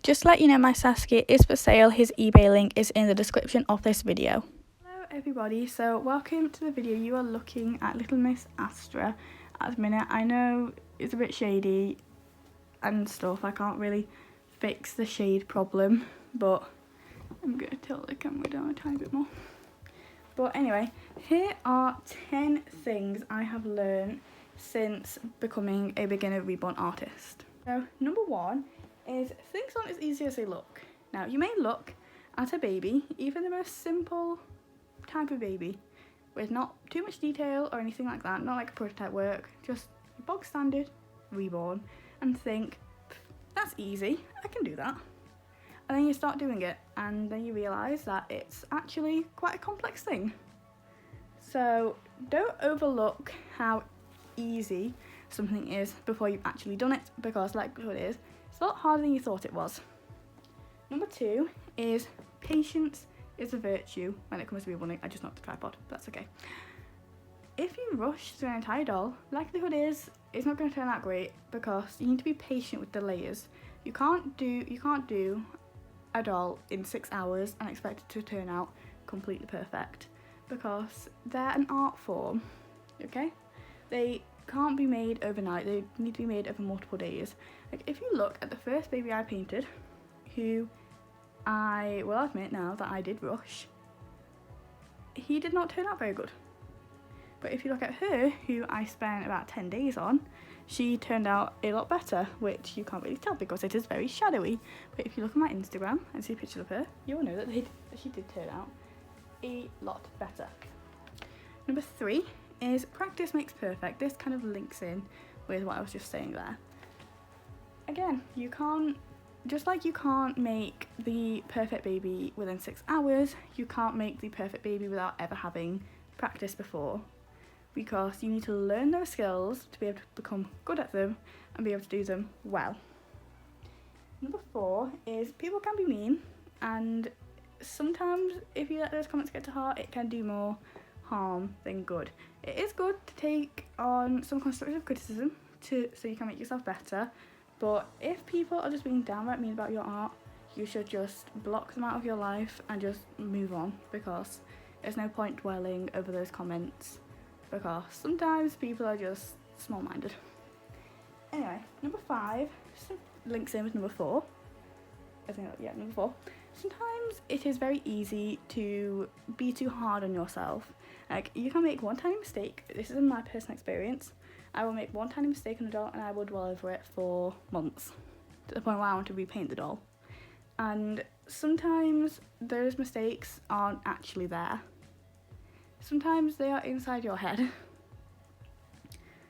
Just to let you know, my Sasuke is for sale. His eBay link is in the description of this video. Hello everybody, so welcome to the video. You are looking at Little Miss Astra at the minute. I know it's a bit shady and stuff. I can't really fix the shade problem, but I'm going to tilt the camera down a tiny bit more. But anyway, here are 10 things I have learned since becoming a beginner Reborn artist. So number one is things aren't as easy as they look. Now you may look at a baby, even the most simple type of baby, with not too much detail or anything like that, not like a prototype work, just bog standard Reborn, and think, that's easy, I can do that. And then you start doing it and then you realise that it's actually quite a complex thing. So don't overlook how easy something is before you've actually done it, because like it is, it's a lot harder than you thought it was. Number two is patience is a virtue when it comes to rebuilding. I just knocked the tripod, but that's okay. If you rush through an entire doll, likelihood is it's not going to turn out great, because you need to be patient with the layers. You can't do a doll in 6 hours and expect it to turn out completely perfect, because they're an art form, okay? They can't be made overnight, they need to be made over multiple days. Like if you look at the first baby I painted, who I will admit now that I did rush, he did not turn out very good. But if you look at her, who I spent about 10 days on, she turned out a lot better, which you can't really tell because it is very shadowy. But if you look at my Instagram and see pictures of her, you'll know that she did turn out a lot better. Number three is practice makes perfect. This kind of links in with what I was just saying there. Again, you can't, just like you can't make the perfect baby within 6 hours, you can't make the perfect baby without ever having practiced before, because you need to learn those skills to be able to become good at them and be able to do them well. Number four is people can be mean, and sometimes if you let those comments get to heart, it can do more harm than good. It is good to take on some constructive criticism so you can make yourself better, but if people are just being downright mean about your art, you should just block them out of your life and just move on, because there's no point dwelling over those comments, because sometimes people are just small-minded. Anyway, number five links in with number four. Number four. Sometimes it is very easy to be too hard on yourself. Like, you can make one tiny mistake. This is in my personal experience. I will make one tiny mistake on a doll and I will dwell over it for months, to the point where I want to repaint the doll. And sometimes those mistakes aren't actually there. Sometimes they are inside your head.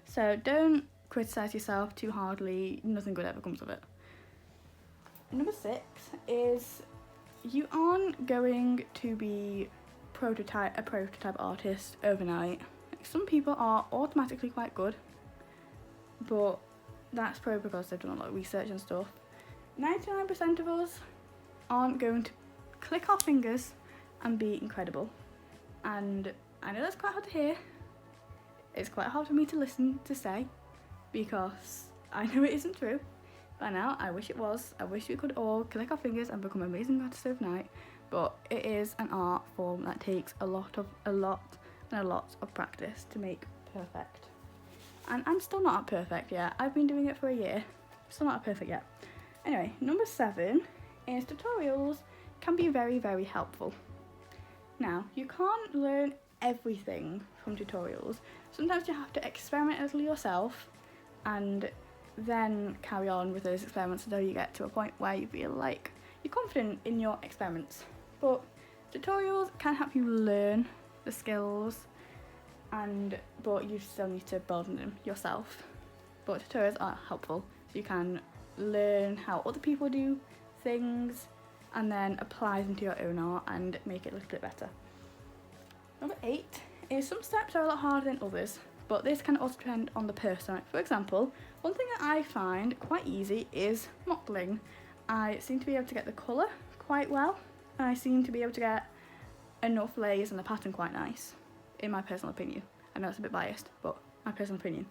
So don't criticise yourself too hardly, nothing good ever comes of it. Number six is you aren't going to be a prototype artist overnight. Like, some people are automatically quite good, but that's probably because they've done a lot of research and stuff. 99% of us aren't going to click our fingers and be incredible. And I know that's quite hard to hear. It's quite hard for me to listen to say, because I know it isn't true. By now, I wish it was. I wish we could all click our fingers and become amazing artists overnight. But it is an art form that takes a lot of practice to make perfect. And I'm still not perfect yet. I've been doing it for a year. Still not perfect yet. Anyway, number seven is tutorials can be very, very helpful. Now, you can't learn everything from tutorials. Sometimes you have to experiment a little yourself and then carry on with those experiments until you get to a point where you feel like you're confident in your experiments. But tutorials can help you learn the skills, but you still need to build them yourself. But tutorials are helpful, so you can learn how other people do things and then apply them to your own art and make it a little bit better. Number eight is some steps are a lot harder than others, but this can also depend on the person. For example, one thing that I find quite easy is modelling. I seem to be able to get the colour quite well, and I seem to be able to get enough layers and the pattern quite nice, in my personal opinion. I know it's a bit biased, but my personal opinion.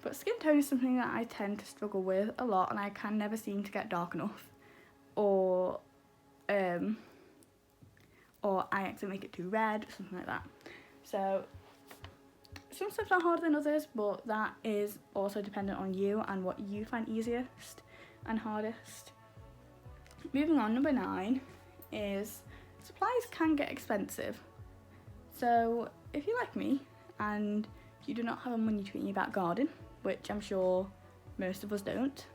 But skin tone is something that I tend to struggle with a lot, and I can never seem to get dark enough. or I accidentally make it too red, something like that. So some steps are harder than others, but that is also dependent on you and what you find easiest and hardest. Moving on, number 9 is supplies can get expensive. So if you're like me and you do not have a money to in your back garden, which I'm sure most of us don't,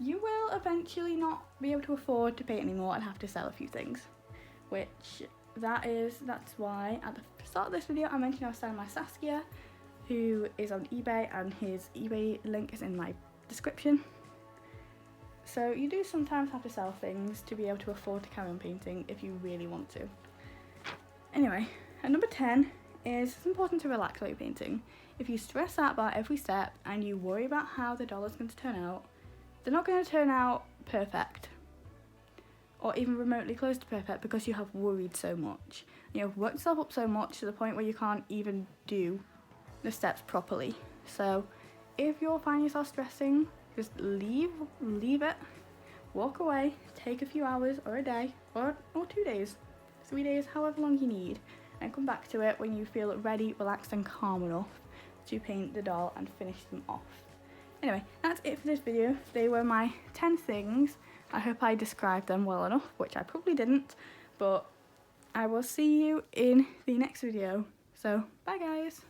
you will eventually not be able to afford to paint anymore and have to sell a few things. That's why at the start of this video I mentioned I was selling my Saskia, who is on eBay, and his eBay link is in my description. So you do sometimes have to sell things to be able to afford to carry on painting if you really want to. Anyway, at number 10 is it's important to relax while you're painting. If you stress out about every step and you worry about how the doll is going to turn out, they're not going to turn out perfect or even remotely close to perfect because you have worried so much. You have worked yourself up so much to the point where you can't even do the steps properly. So if you're finding yourself stressing, just leave it, walk away, take a few hours or a day or 2 days, 3 days, however long you need, and come back to it when you feel ready, relaxed and calm enough to paint the doll and finish them off. Anyway, that's it for this video. They were my 10 things. I hope I described them well enough, which I probably didn't, but I will see you in the next video. So, bye guys!